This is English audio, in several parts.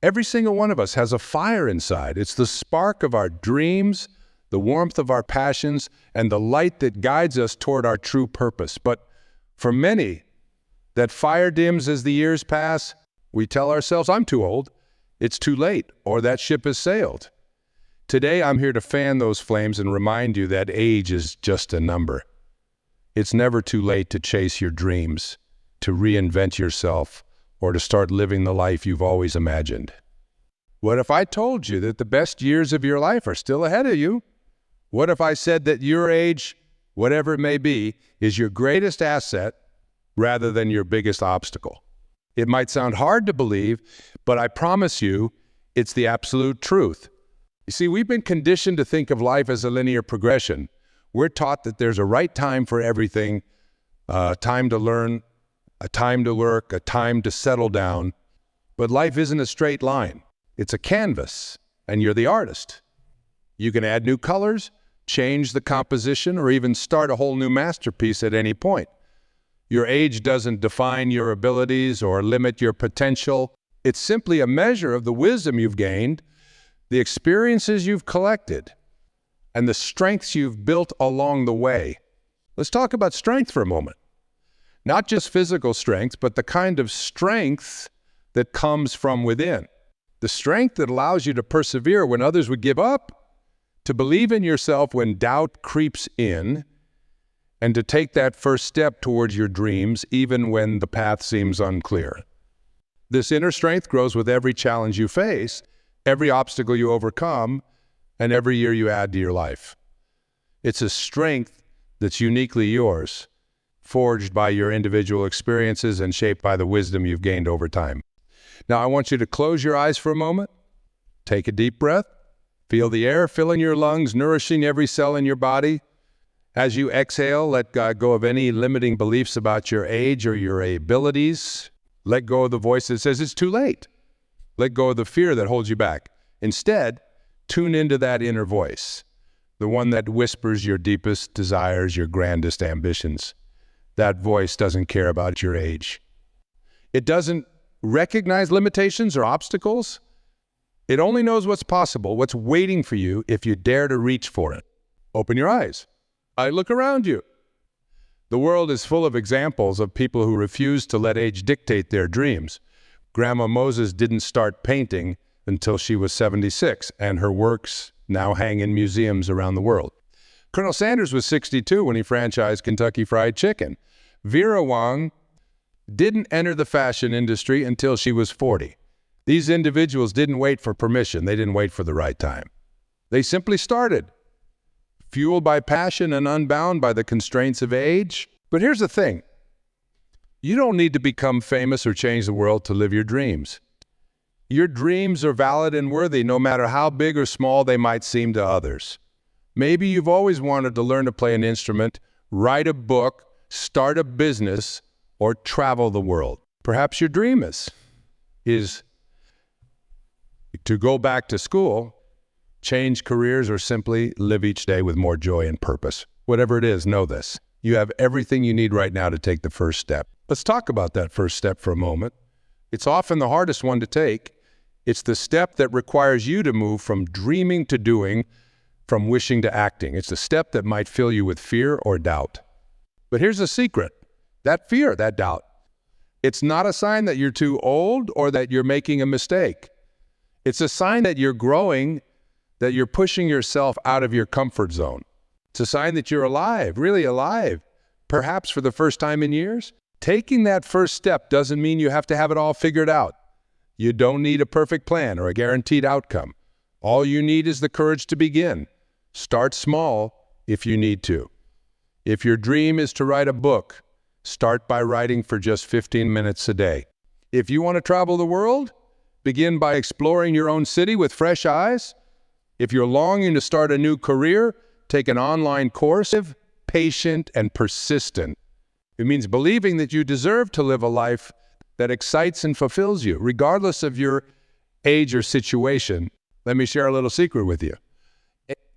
Every single one of us has a fire inside. It's the spark of our dreams, the warmth of our passions, and the light that guides us toward our true purpose. But for many, that fire dims as the years pass. We tell ourselves, I'm too old, it's too late, or that ship has sailed. Today, I'm here to fan those flames and remind you that age is just a number. It's never too late to chase your dreams, to reinvent yourself, or to start living the life you've always imagined. What if I told you that the best years of your life are still ahead of you? What if I said that your age, whatever it may be, is your greatest asset rather than your biggest obstacle? It might sound hard to believe, but I promise you, it's the absolute truth. You see, we've been conditioned to think of life as a linear progression. We're taught that there's a right time for everything, a time to learn, a time to work, a time to settle down. But life isn't a straight line. It's a canvas, and you're the artist. You can add new colors, change the composition, or even start a whole new masterpiece at any point. Your age doesn't define your abilities or limit your potential. It's simply a measure of the wisdom you've gained, the experiences you've collected, and the strengths you've built along the way. Let's talk about strength for a moment. Not just physical strength, but the kind of strength that comes from within. The strength that allows you to persevere when others would give up, to believe in yourself when doubt creeps in, and to take that first step towards your dreams even when the path seems unclear. This inner strength grows with every challenge you face, every obstacle you overcome, and every year you add to your life. It's a strength that's uniquely yours, forged by your individual experiences and shaped by the wisdom you've gained over time. Now, I want you to close your eyes for a moment, take a deep breath, feel the air filling your lungs, nourishing every cell in your body. As you exhale, let go of any limiting beliefs about your age or your abilities. Let go of the voice that says it's too late. Let go of the fear that holds you back. Instead, tune into that inner voice, the one that whispers your deepest desires, your grandest ambitions. That voice doesn't care about your age. It doesn't recognize limitations or obstacles. It only knows what's possible, what's waiting for you if you dare to reach for it. Open your eyes. Look around you. The world is full of examples of people who refuse to let age dictate their dreams. Grandma Moses didn't start painting until she was 76, and her works now hang in museums around the world. Colonel Sanders was 62 when he franchised Kentucky Fried Chicken. Vera Wang didn't enter the fashion industry until she was 40. These individuals didn't wait for permission. They didn't wait for the right time. They simply started, fueled by passion and unbound by the constraints of age. But here's the thing. You don't need to become famous or change the world to live your dreams. Your dreams are valid and worthy, no matter how big or small they might seem to others. Maybe you've always wanted to learn to play an instrument, write a book, start a business, or travel the world. Perhaps your dream is to go back to school, change careers, or simply live each day with more joy and purpose. Whatever it is, know this. You have everything you need right now to take the first step. Let's talk about that first step for a moment. It's often the hardest one to take. It's the step that requires you to move from dreaming to doing, from wishing to acting. It's the step that might fill you with fear or doubt. But here's the secret. That fear, that doubt, it's not a sign that you're too old or that you're making a mistake. It's a sign that you're growing, that you're pushing yourself out of your comfort zone. It's a sign that you're alive, really alive, perhaps for the first time in years. Taking that first step doesn't mean you have to have it all figured out. You don't need a perfect plan or a guaranteed outcome. All you need is the courage to begin. Start small if you need to. If your dream is to write a book, start by writing for just 15 minutes a day. If you want to travel the world, begin by exploring your own city with fresh eyes. If you're longing to start a new career, take an online course. Patient and persistent. It means believing that you deserve to live a life that excites and fulfills you, regardless of your age or situation. Let me share a little secret with you.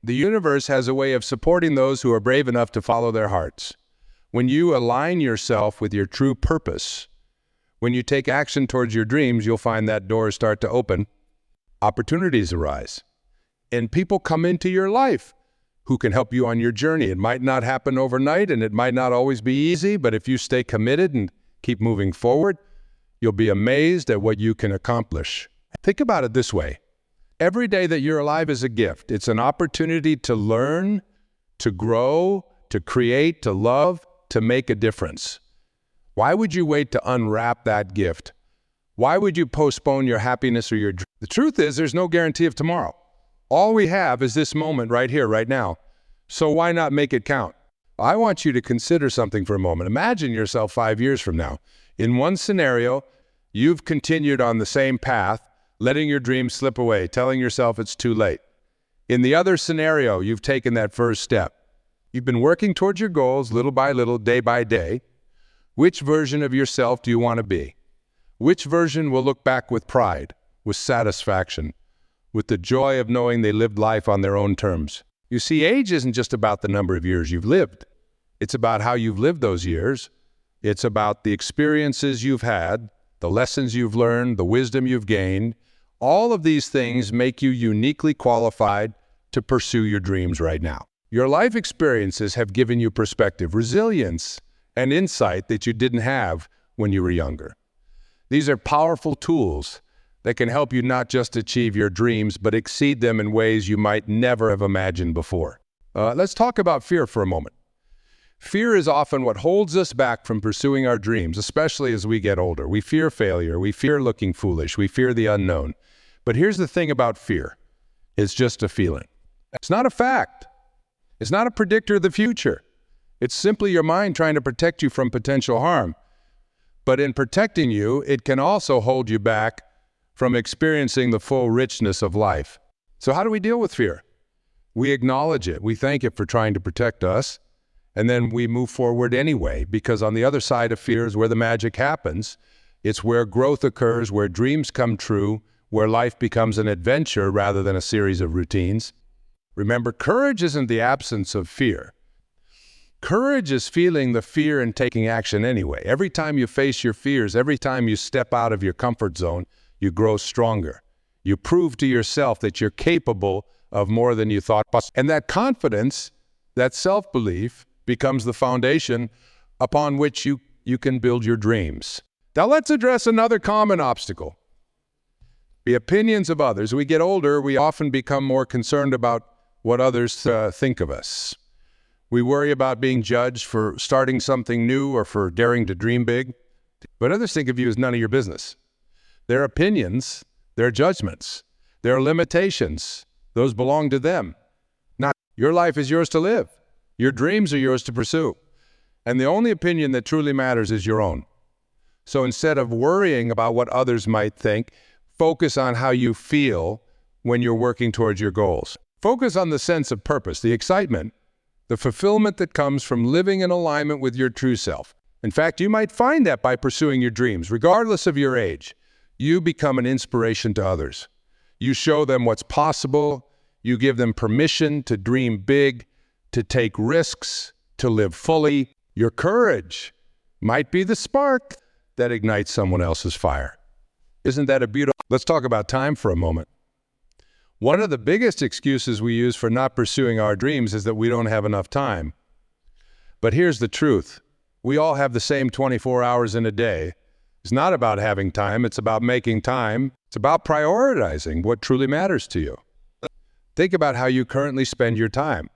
The universe has a way of supporting those who are brave enough to follow their hearts. When you align yourself with your true purpose, When you take action towards your dreams, you'll find that doors start to open, opportunities arise, and people come into your life who can help you on your journey. It might not happen overnight, and it might not always be easy, but if you stay committed and keep moving forward, you'll be amazed at what you can accomplish. Think about it this way. Every day that you're alive is a gift. It's an opportunity to learn, to grow, to create, to love, to make a difference. Why would you wait to unwrap that gift? Why would you postpone your happiness or your dream? The truth is, there's no guarantee of tomorrow. All we have is this moment right here, right now. So why not make it count? I want you to consider something for a moment. Imagine yourself 5 years from now. In one scenario, you've continued on the same path, letting your dreams slip away, telling yourself it's too late. In the other scenario, you've taken that first step. You've been working towards your goals little by little, day by day. Which version of yourself do you want to be? Which version will look back with pride, with satisfaction, with the joy of knowing they lived life on their own terms? You see, age isn't just about the number of years you've lived. It's about how you've lived those years. It's about the experiences you've had, the lessons you've learned, the wisdom you've gained. All of these things make you uniquely qualified to pursue your dreams right now. Your life experiences have given you perspective, resilience, and insight that you didn't have when you were younger. These are powerful tools that can help you not just achieve your dreams, but exceed them in ways you might never have imagined before. Let's talk about fear for a moment. Fear is often what holds us back from pursuing our dreams, especially as we get older. We fear failure. We fear looking foolish. We fear the unknown. But here's the thing about fear. It's just a feeling. It's not a fact. It's not a predictor of the future. It's simply your mind trying to protect you from potential harm. But in protecting you, it can also hold you back from experiencing the full richness of life. So how do we deal with fear? We acknowledge it. We thank it for trying to protect us. And then we move forward anyway, because on the other side of fear is where the magic happens. It's where growth occurs, where dreams come true, where life becomes an adventure rather than a series of routines. Remember, courage isn't the absence of fear. Courage is feeling the fear and taking action anyway. Every time you face your fears, every time you step out of your comfort zone, you grow stronger. You prove to yourself that you're capable of more than you thought possible. And that confidence, that self-belief, becomes the foundation upon which you can build your dreams. Now let's address another common obstacle. The opinions of others. As we get older, we often become more concerned about what others think of us. We worry about being judged for starting something new or for daring to dream big. But others think of you as none of your business. Their opinions, their judgments, their limitations, those belong to them. Not your life is yours to live. Your dreams are yours to pursue. And the only opinion that truly matters is your own. So instead of worrying about what others might think, focus on how you feel when you're working towards your goals. Focus on the sense of purpose, the excitement, the fulfillment that comes from living in alignment with your true self. In fact, you might find that by pursuing your dreams, regardless of your age, you become an inspiration to others. You show them what's possible. You give them permission to dream big, to take risks, to live fully. Your courage might be the spark that ignites someone else's fire. Isn't that a beautiful? Let's talk about time for a moment. One of the biggest excuses we use for not pursuing our dreams is that we don't have enough time. But here's the truth. We all have the same 24 hours in a day. It's not about having time. It's about making time. It's about prioritizing what truly matters to you. Think about how you currently spend your time.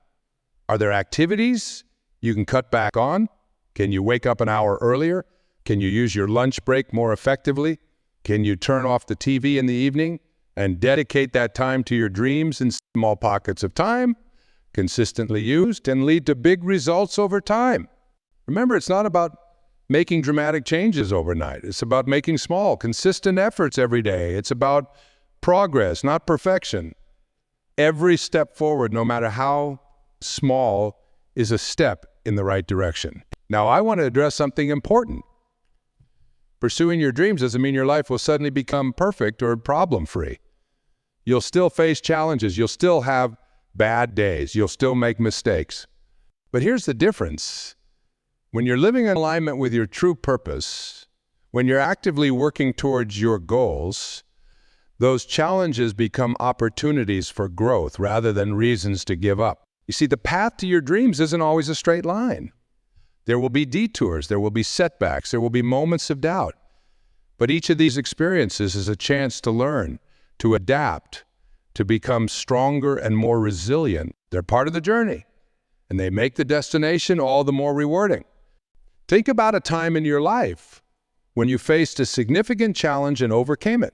Are there activities you can cut back on? Can you wake up an hour earlier? Can you use your lunch break more effectively? Can you turn off the TV in the evening and dedicate that time to your dreams in small pockets of time, consistently used, and lead to big results over time? Remember, it's not about making dramatic changes overnight. It's about making small, consistent efforts every day. It's about progress, not perfection. Every step forward, no matter how small, is a step in the right direction. Now, I want to address something important. Pursuing your dreams doesn't mean your life will suddenly become perfect or problem-free. You'll still face challenges. You'll still have bad days. You'll still make mistakes. But here's the difference. When you're living in alignment with your true purpose, When you're actively working towards your goals, those challenges become opportunities for growth rather than reasons to give up. You see, the path to your dreams isn't always a straight line. There will be detours, there will be setbacks, there will be moments of doubt. But each of these experiences is a chance to learn, to adapt, to become stronger and more resilient. They're part of the journey, and they make the destination all the more rewarding. Think about a time in your life when you faced a significant challenge and overcame it.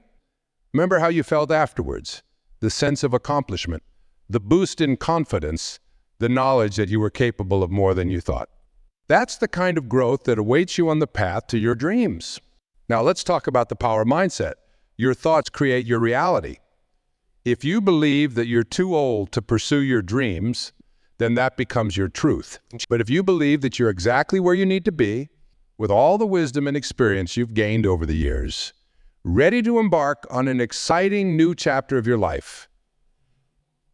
Remember how you felt afterwards, the sense of accomplishment, the boost in confidence, the knowledge that you were capable of more than you thought. That's the kind of growth that awaits you on the path to your dreams. Now let's talk about the power mindset. Your thoughts create your reality. If you believe that you're too old to pursue your dreams, then that becomes your truth. But if you believe that you're exactly where you need to be, with all the wisdom and experience you've gained over the years, ready to embark on an exciting new chapter of your life,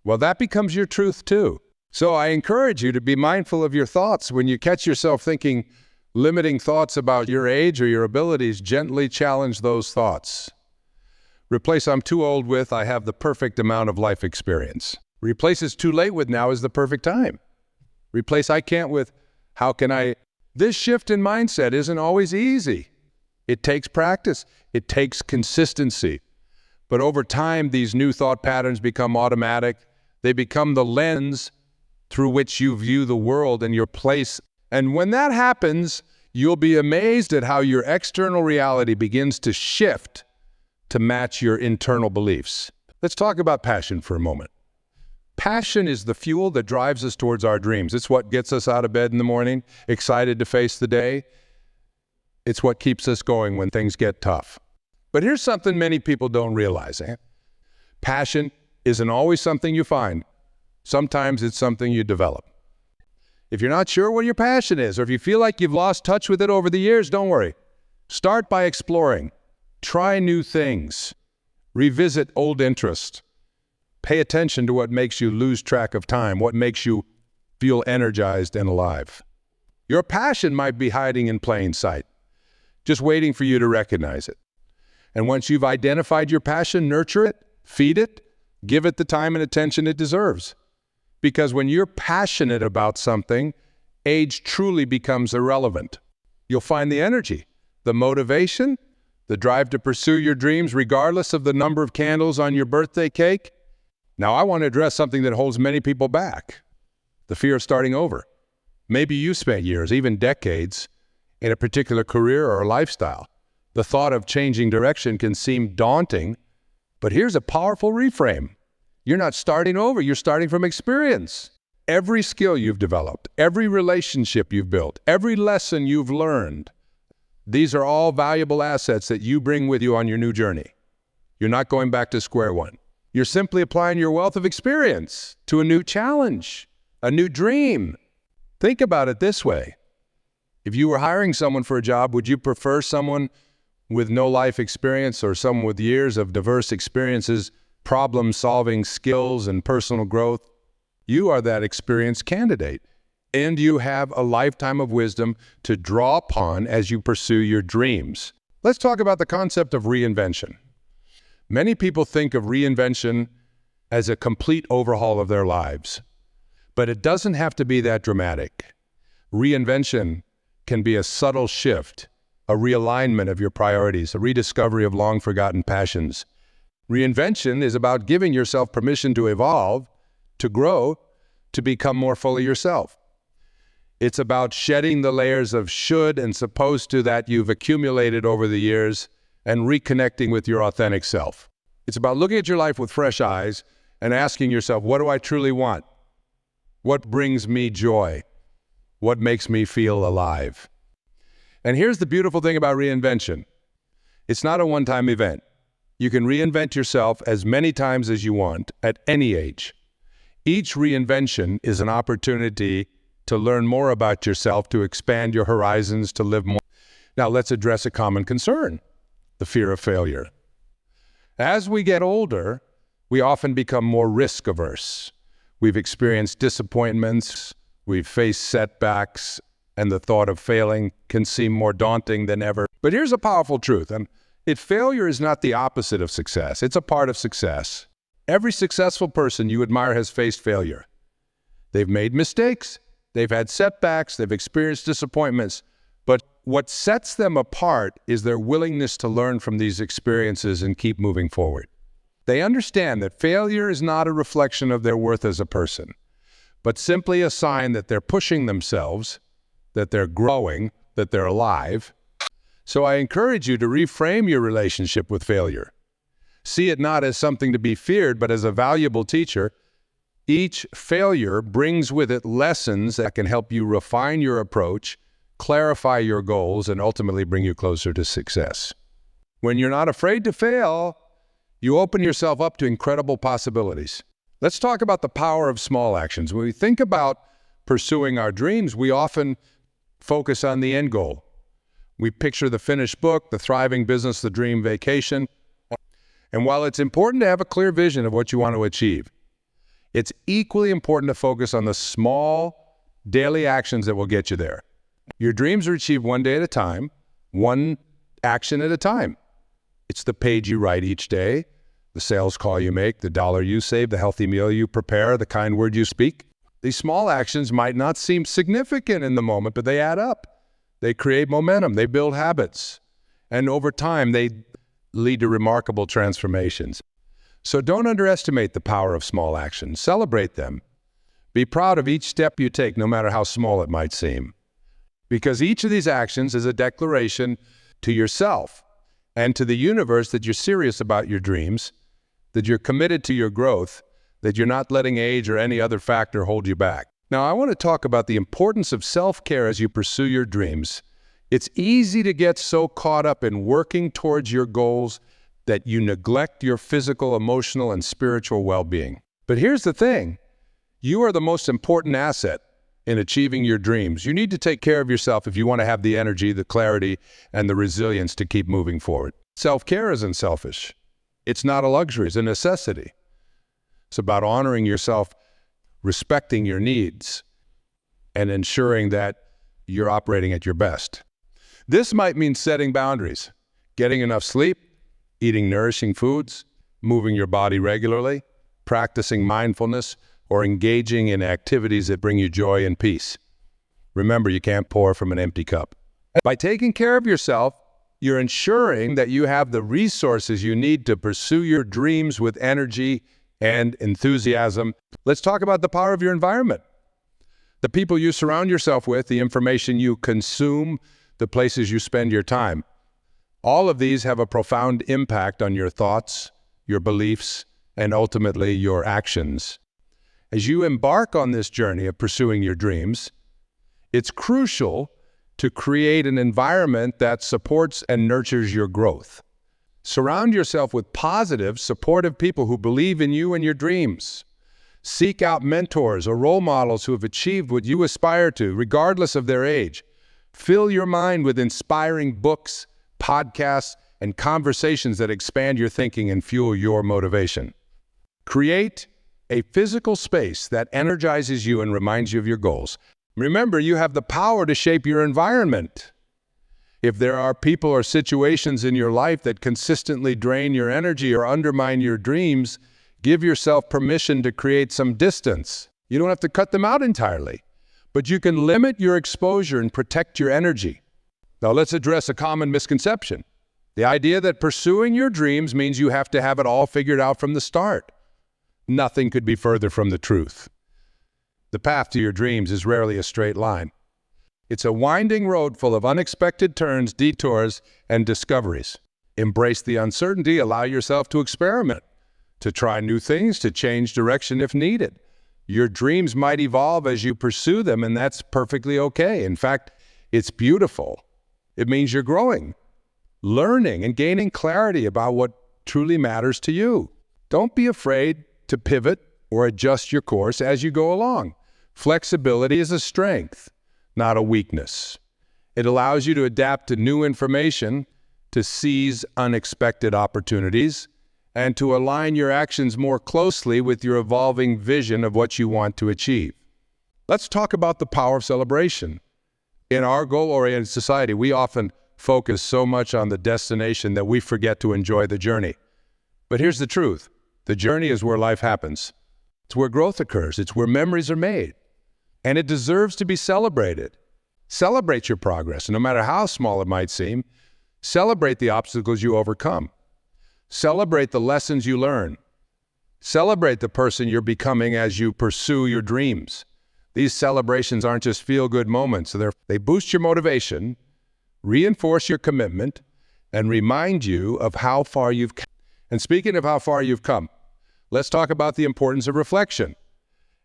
well, that becomes your truth too. So I encourage you to be mindful of your thoughts. When you catch yourself thinking limiting thoughts about your age or your abilities, gently challenge those thoughts. Replace "I'm too old" with "I have the perfect amount of life experience." Replace "it's too late" with "now is the perfect time." Replace "I can't" with "how can I?" This shift in mindset isn't always easy. It takes practice. It takes consistency. But over time, these new thought patterns become automatic. They become the lens through which you view the world and your place. And when that happens, you'll be amazed at how your external reality begins to shift to match your internal beliefs. Let's talk about passion for a moment. Passion is the fuel that drives us towards our dreams. It's what gets us out of bed in the morning, excited to face the day. It's what keeps us going when things get tough. But here's something many people don't realize. Passion isn't always something you find. Sometimes it's something you develop. If you're not sure what your passion is, or if you feel like you've lost touch with it over the years, don't worry. Start by exploring. Try new things. Revisit old interests. Pay attention to what makes you lose track of time, what makes you feel energized and alive. Your passion might be hiding in plain sight, just waiting for you to recognize it. And once you've identified your passion, nurture it, feed it, give it the time and attention it deserves. Because when you're passionate about something, age truly becomes irrelevant. You'll find the energy, the motivation, the drive to pursue your dreams regardless of the number of candles on your birthday cake. Now, I want to address something that holds many people back, the fear of starting over. Maybe you spent years, even decades, in a particular career or lifestyle. The thought of changing direction can seem daunting, but here's a powerful reframe. You're not starting over, you're starting from experience. Every skill you've developed, every relationship you've built, every lesson you've learned, these are all valuable assets that you bring with you on your new journey. You're not going back to square one. You're simply applying your wealth of experience to a new challenge, a new dream. Think about it this way. If you were hiring someone for a job, would you prefer someone with no life experience or someone with years of diverse experiences, problem-solving skills, and personal growth? You are that experienced candidate, and you have a lifetime of wisdom to draw upon as you pursue your dreams. Let's talk about the concept of reinvention. Many people think of reinvention as a complete overhaul of their lives, but it doesn't have to be that dramatic. Reinvention can be a subtle shift, a realignment of your priorities, a rediscovery of long-forgotten passions. Reinvention is about giving yourself permission to evolve, to grow, to become more fully yourself. It's about shedding the layers of should and supposed to that you've accumulated over the years and reconnecting with your authentic self. It's about looking at your life with fresh eyes and asking yourself, what do I truly want? What brings me joy? What makes me feel alive? And here's the beautiful thing about reinvention. It's not a one-time event. You can reinvent yourself as many times as you want at any age. Each reinvention is an opportunity to learn more about yourself, to expand your horizons, to live more. Now let's address a common concern, the fear of failure. As we get older, we often become more risk-averse. We've experienced disappointments, we've faced setbacks, and the thought of failing can seem more daunting than ever. But here's a powerful truth, and failure is not the opposite of success. It's a part of success. Every successful person you admire has faced failure. They've made mistakes, they've had setbacks, they've experienced disappointments, but what sets them apart is their willingness to learn from these experiences and keep moving forward. They understand that failure is not a reflection of their worth as a person, but simply a sign that they're pushing themselves, that they're growing, that they're alive. So I encourage you to reframe your relationship with failure. See it not as something to be feared, but as a valuable teacher. Each failure brings with it lessons that can help you refine your approach, clarify your goals, and ultimately bring you closer to success. When you're not afraid to fail, you open yourself up to incredible possibilities. Let's talk about the power of small actions. When we think about pursuing our dreams, we often focus on the end goal. We picture the finished book, the thriving business, the dream vacation. And while it's important to have a clear vision of what you want to achieve, it's equally important to focus on the small daily actions that will get you there. Your dreams are achieved one day at a time, one action at a time. It's the page you write each day, the sales call you make, the dollar you save, the healthy meal you prepare, the kind word you speak. These small actions might not seem significant in the moment, but they add up. They create momentum, they build habits, and over time they lead to remarkable transformations. So don't underestimate the power of small actions. Celebrate them. Be proud of each step you take, no matter how small it might seem. Because each of these actions is a declaration to yourself and to the universe that you're serious about your dreams, that you're committed to your growth, that you're not letting age or any other factor hold you back. Now, I want to talk about the importance of self-care as you pursue your dreams. It's easy to get so caught up in working towards your goals that you neglect your physical, emotional, and spiritual well-being. But here's the thing. You are the most important asset in achieving your dreams. You need to take care of yourself if you want to have the energy, the clarity, and the resilience to keep moving forward. Self-care isn't selfish. It's not a luxury, it's a necessity. It's about honoring yourself, respecting your needs, and ensuring that you're operating at your best. This might mean setting boundaries, getting enough sleep, eating nourishing foods, moving your body regularly, practicing mindfulness, or engaging in activities that bring you joy and peace. Remember, you can't pour from an empty cup. By taking care of yourself, you're ensuring that you have the resources you need to pursue your dreams with energy and enthusiasm. Let's talk about the power of your environment. The people you surround yourself with, the information you consume, the places you spend your time. All of these have a profound impact on your thoughts, your beliefs, and ultimately your actions. As you embark on this journey of pursuing your dreams, it's crucial to create an environment that supports and nurtures your growth. Surround yourself with positive, supportive people who believe in you and your dreams. Seek out mentors or role models who have achieved what you aspire to, regardless of their age. Fill your mind with inspiring books, podcasts, and conversations that expand your thinking and fuel your motivation. Create a physical space that energizes you and reminds you of your goals. Remember, you have the power to shape your environment. If there are people or situations in your life that consistently drain your energy or undermine your dreams, give yourself permission to create some distance. You don't have to cut them out entirely, but you can limit your exposure and protect your energy. Now let's address a common misconception. The idea that pursuing your dreams means you have to have it all figured out from the start. Nothing could be further from the truth. The path to your dreams is rarely a straight line. It's a winding road full of unexpected turns, detours, and discoveries. Embrace the uncertainty, allow yourself to experiment, to try new things, to change direction if needed. Your dreams might evolve as you pursue them, and that's perfectly okay. In fact, it's beautiful. It means you're growing, learning, and gaining clarity about what truly matters to you. Don't be afraid to pivot or adjust your course as you go along. Flexibility is a strength, not a weakness. It allows you to adapt to new information, to seize unexpected opportunities, and to align your actions more closely with your evolving vision of what you want to achieve. Let's talk about the power of celebration. In our goal-oriented society, we often focus so much on the destination that we forget to enjoy the journey. But here's the truth. The journey is where life happens. It's where growth occurs. It's where memories are made. And it deserves to be celebrated. Celebrate your progress, no matter how small it might seem. Celebrate the obstacles you overcome. Celebrate the lessons you learn. Celebrate the person you're becoming as you pursue your dreams. These celebrations aren't just feel-good moments. They boost your motivation, reinforce your commitment, and remind you of how far you've come. And speaking of how far you've come, let's talk about the importance of reflection.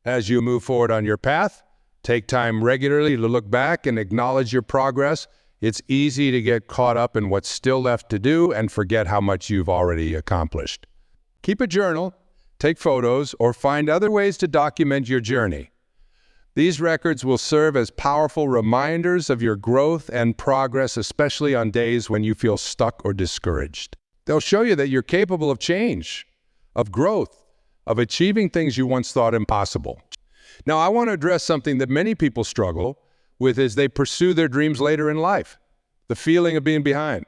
As you move forward on your path, take time regularly to look back and acknowledge your progress. It's easy to get caught up in what's still left to do and forget how much you've already accomplished. Keep a journal, take photos, or find other ways to document your journey. These records will serve as powerful reminders of your growth and progress, especially on days when you feel stuck or discouraged. They'll show you that you're capable of change, of growth, of achieving things you once thought impossible. Now, I want to address something that many people struggle with as they pursue their dreams later in life, the feeling of being behind.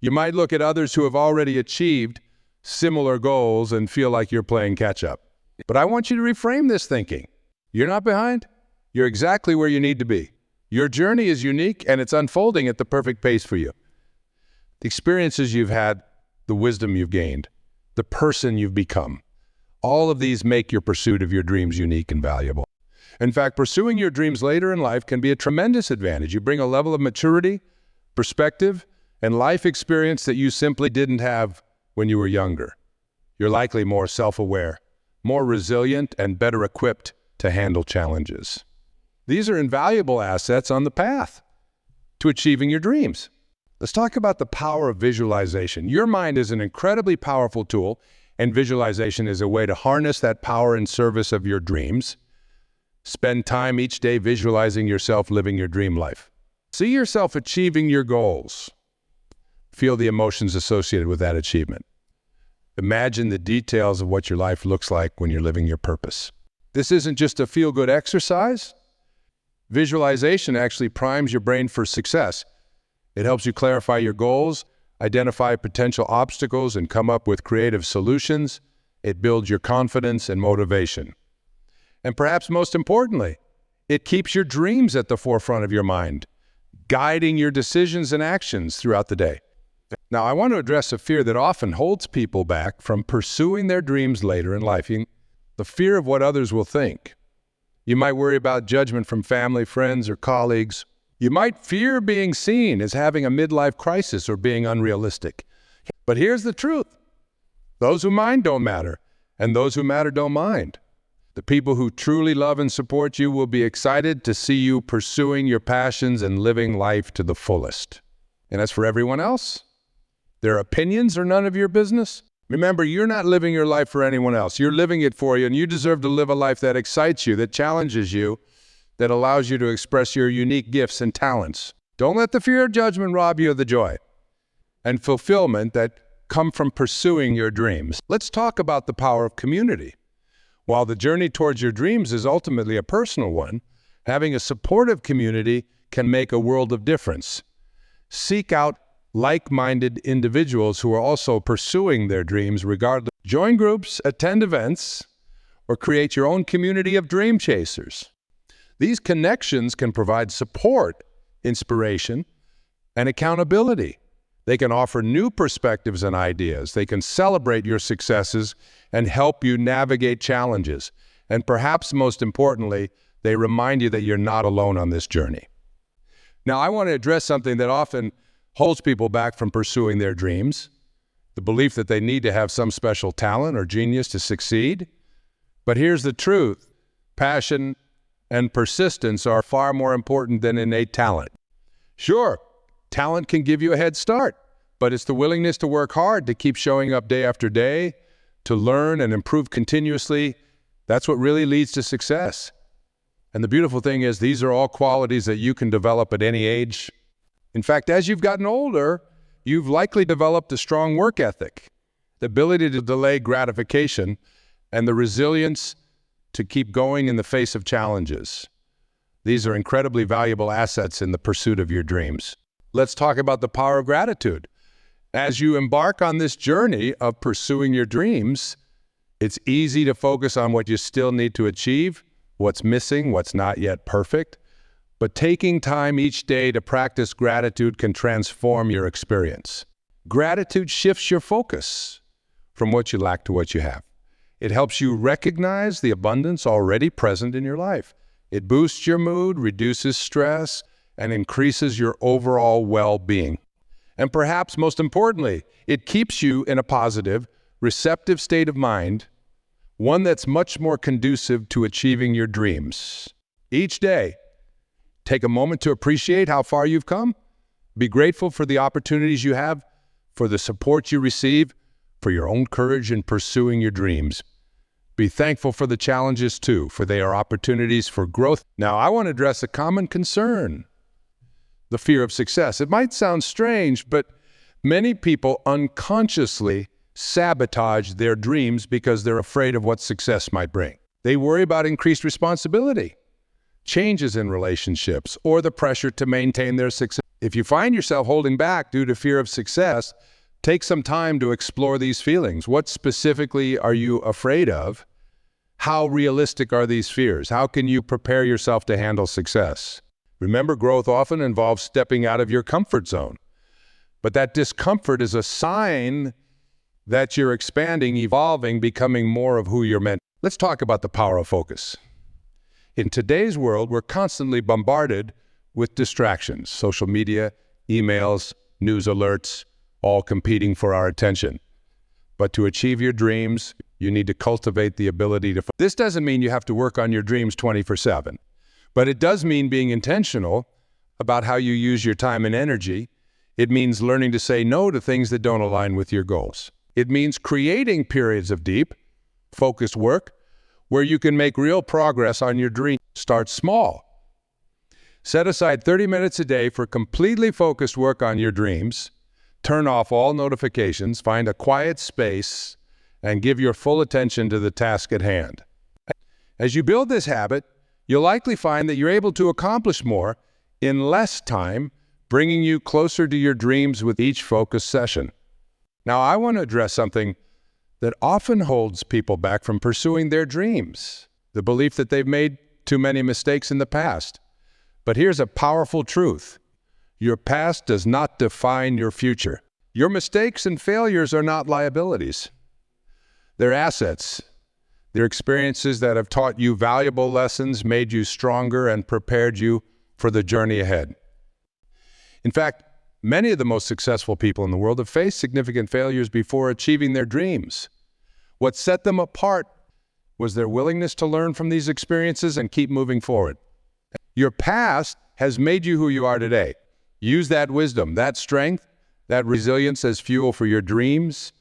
You might look at others who have already achieved similar goals and feel like you're playing catch-up. But I want you to reframe this thinking. You're not behind. You're exactly where you need to be. Your journey is unique and it's unfolding at the perfect pace for you. The experiences you've had, the wisdom you've gained, the person you've become, all of these make your pursuit of your dreams unique and valuable. In fact, pursuing your dreams later in life can be a tremendous advantage. You bring a level of maturity, perspective, and life experience that you simply didn't have when you were younger. You're likely more self-aware, more resilient, and better equipped to handle challenges. These are invaluable assets on the path to achieving your dreams. Let's talk about the power of visualization. Your mind is an incredibly powerful tool, and visualization is a way to harness that power in service of your dreams. Spend time each day visualizing yourself living your dream life. See yourself achieving your goals. Feel the emotions associated with that achievement. Imagine the details of what your life looks like when you're living your purpose. This isn't just a feel-good exercise. Visualization actually primes your brain for success. It helps you clarify your goals, identify potential obstacles, and come up with creative solutions. It builds your confidence and motivation. And perhaps most importantly, it keeps your dreams at the forefront of your mind, guiding your decisions and actions throughout the day. Now, I want to address a fear that often holds people back from pursuing their dreams later in life. The fear of what others will think. You might worry about judgment from family, friends, or colleagues. You might fear being seen as having a midlife crisis or being unrealistic. But here's the truth. Those who mind don't matter, and those who matter don't mind. The people who truly love and support you will be excited to see you pursuing your passions and living life to the fullest. And as for everyone else, their opinions are none of your business. Remember, you're not living your life for anyone else. You're living it for you, and you deserve to live a life that excites you, that challenges you, that allows you to express your unique gifts and talents. Don't let the fear of judgment rob you of the joy and fulfillment that come from pursuing your dreams. Let's talk about the power of community. While the journey towards your dreams is ultimately a personal one, having a supportive community can make a world of difference. Seek out like-minded individuals who are also pursuing their dreams regardless. Join groups, attend events, or create your own community of dream chasers. These connections can provide support, inspiration, and accountability. They can offer new perspectives and ideas. They can celebrate your successes and help you navigate challenges. And perhaps most importantly, they remind you that you're not alone on this journey. Now, I want to address something that often holds people back from pursuing their dreams, the belief that they need to have some special talent or genius to succeed. But here's the truth. Passion and persistence are far more important than innate talent. Sure, talent can give you a head start, but it's the willingness to work hard, to keep showing up day after day, to learn and improve continuously. That's what really leads to success. And the beautiful thing is, these are all qualities that you can develop at any age. In fact, as you've gotten older, you've likely developed a strong work ethic, the ability to delay gratification, and the resilience to keep going in the face of challenges. These are incredibly valuable assets in the pursuit of your dreams. Let's talk about the power of gratitude. As you embark on this journey of pursuing your dreams, it's easy to focus on what you still need to achieve, what's missing, what's not yet perfect. But taking time each day to practice gratitude can transform your experience. Gratitude shifts your focus from what you lack to what you have. It helps you recognize the abundance already present in your life. It boosts your mood, reduces stress, and increases your overall well-being. And perhaps most importantly, it keeps you in a positive, receptive state of mind, one that's much more conducive to achieving your dreams. Each day, take a moment to appreciate how far you've come. Be grateful for the opportunities you have, for the support you receive, for your own courage in pursuing your dreams. Be thankful for the challenges too, for they are opportunities for growth. Now, I want to address a common concern, the fear of success. It might sound strange, but many people unconsciously sabotage their dreams because they're afraid of what success might bring. They worry about increased responsibility, changes in relationships, or the pressure to maintain their success. If you find yourself holding back due to fear of success, take some time to explore these feelings. What specifically are you afraid of? How realistic are these fears? How can you prepare yourself to handle success? Remember, growth often involves stepping out of your comfort zone. But that discomfort is a sign that you're expanding, evolving, becoming more of who you're meant. Let's talk about the power of focus. In today's world, we're constantly bombarded with distractions, social media, emails, news alerts, all competing for our attention. But to achieve your dreams, you need to cultivate the ability to. This doesn't mean you have to work on your dreams 24/7, but it does mean being intentional about how you use your time and energy. It means learning to say no to things that don't align with your goals. It means creating periods of deep, focused work where you can make real progress on your dream. Start small. Set aside 30 minutes a day for completely focused work on your dreams. Turn off all notifications, find a quiet space, and give your full attention to the task at hand. As you build this habit, you'll likely find that you're able to accomplish more in less time, bringing you closer to your dreams with each focused session. Now, I want to address something that often holds people back from pursuing their dreams, the belief that they've made too many mistakes in the past. But here's a powerful truth. Your past does not define your future. Your mistakes and failures are not liabilities. They're assets. They're experiences that have taught you valuable lessons, made you stronger, and prepared you for the journey ahead. In fact, many of the most successful people in the world have faced significant failures before achieving their dreams. What set them apart was their willingness to learn from these experiences and keep moving forward. Your past has made you who you are today. Use that wisdom, that strength, that resilience as fuel for your dreams.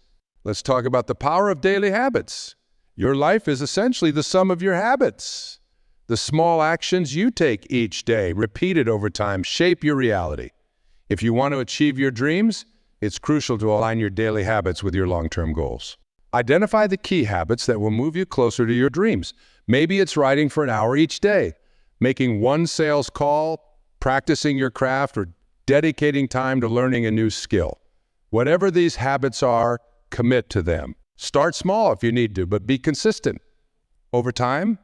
Let's talk about the power of daily habits. Your life is essentially the sum of your habits. The small actions you take each day, repeated over time, shape your reality. If you want to achieve your dreams, it's crucial to align your daily habits with your long-term goals. Identify the key habits that will move you closer to your dreams. Maybe it's writing for an hour each day, making one sales call, practicing your craft, or dedicating time to learning a new skill. Whatever these habits are, commit to them. Start small if you need to, but be consistent. Over time,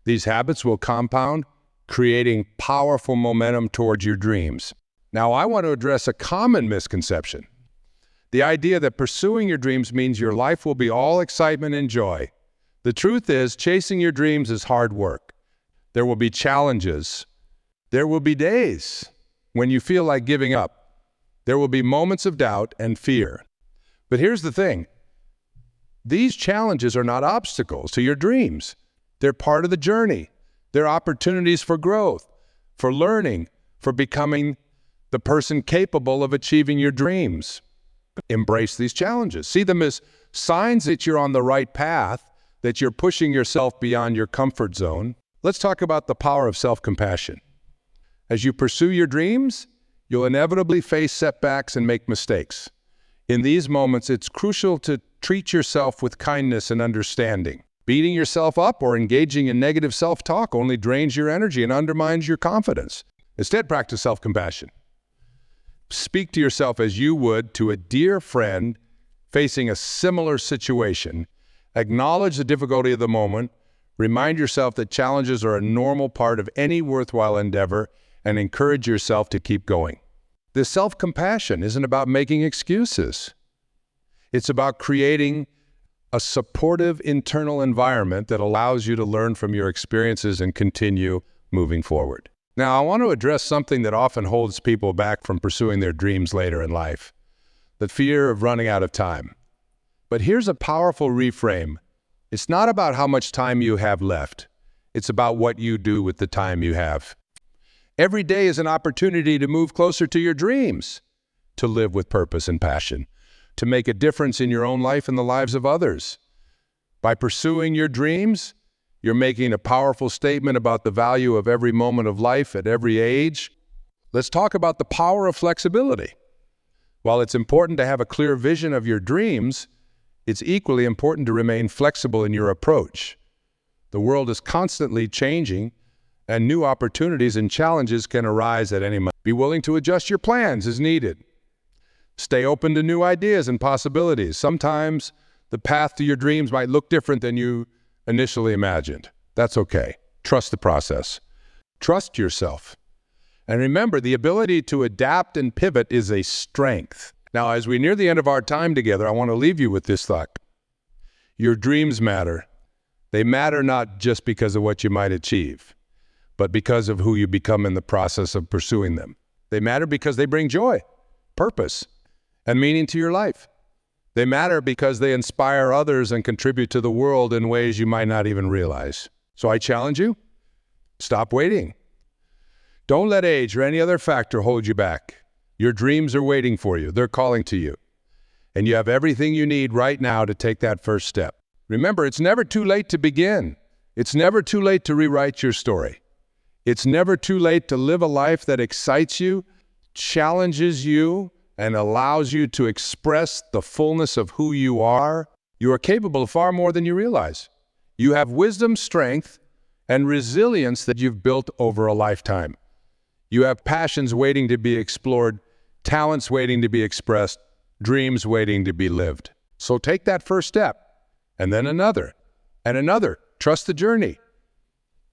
these habits will compound, creating powerful momentum towards your dreams. Now, I want to address a common misconception. The idea that pursuing your dreams means your life will be all excitement and joy. The truth is, chasing your dreams is hard work. There will be challenges. There will be days when you feel like giving up. There will be moments of doubt and fear. But here's the thing. These challenges are not obstacles to your dreams. They're part of the journey. They're opportunities for growth, for learning, for becoming the person capable of achieving your dreams. Embrace these challenges. See them as signs that you're on the right path, that you're pushing yourself beyond your comfort zone. Let's talk about the power of self-compassion. As you pursue your dreams, you'll inevitably face setbacks and make mistakes. In these moments, it's crucial to treat yourself with kindness and understanding. Beating yourself up or engaging in negative self-talk only drains your energy and undermines your confidence. Instead, practice self-compassion. Speak to yourself as you would to a dear friend facing a similar situation. Acknowledge the difficulty of the moment. Remind yourself that challenges are a normal part of any worthwhile endeavor, and encourage yourself to keep going. This self-compassion isn't about making excuses. It's about creating a supportive internal environment that allows you to learn from your experiences and continue moving forward. Now, I want to address something that often holds people back from pursuing their dreams later in life: the fear of running out of time. But here's a powerful reframe. It's not about how much time you have left. It's about what you do with the time you have. Every day is an opportunity to move closer to your dreams, to live with purpose and passion, to make a difference in your own life and the lives of others. By pursuing your dreams, you're making a powerful statement about the value of every moment of life at every age. Let's talk about the power of flexibility. While it's important to have a clear vision of your dreams, it's equally important to remain flexible in your approach. The world is constantly changing, and new opportunities and challenges can arise at any moment. Be willing to adjust your plans as needed. Stay open to new ideas and possibilities. Sometimes the path to your dreams might look different than you initially imagined. That's okay. Trust the process. Trust yourself. And remember, the ability to adapt and pivot is a strength. Now, as we near the end of our time together, I want to leave you with this thought. Your dreams matter. They matter not just because of what you might achieve, but because of who you become in the process of pursuing them. They matter because they bring joy, purpose, and meaning to your life. They matter because they inspire others and contribute to the world in ways you might not even realize. So I challenge you, stop waiting. Don't let age or any other factor hold you back. Your dreams are waiting for you. They're calling to you. And you have everything you need right now to take that first step. Remember, it's never too late to begin. It's never too late to rewrite your story. It's never too late to live a life that excites you, challenges you, and allows you to express the fullness of who you are. You are capable of far more than you realize. You have wisdom, strength, and resilience that you've built over a lifetime. You have passions waiting to be explored, talents waiting to be expressed, dreams waiting to be lived. So take that first step, and then another, and another. Trust the journey.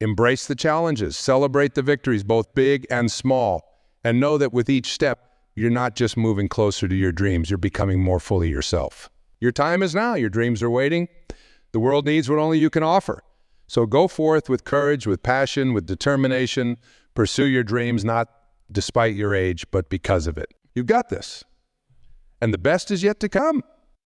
Embrace the challenges. Celebrate the victories, both big and small. And know that with each step, you're not just moving closer to your dreams, you're becoming more fully yourself. Your time is now. Your dreams are waiting. The world needs what only you can offer. So go forth with courage, with passion, with determination. Pursue your dreams, not despite your age, but because of it. You've got this. And the best is yet to come.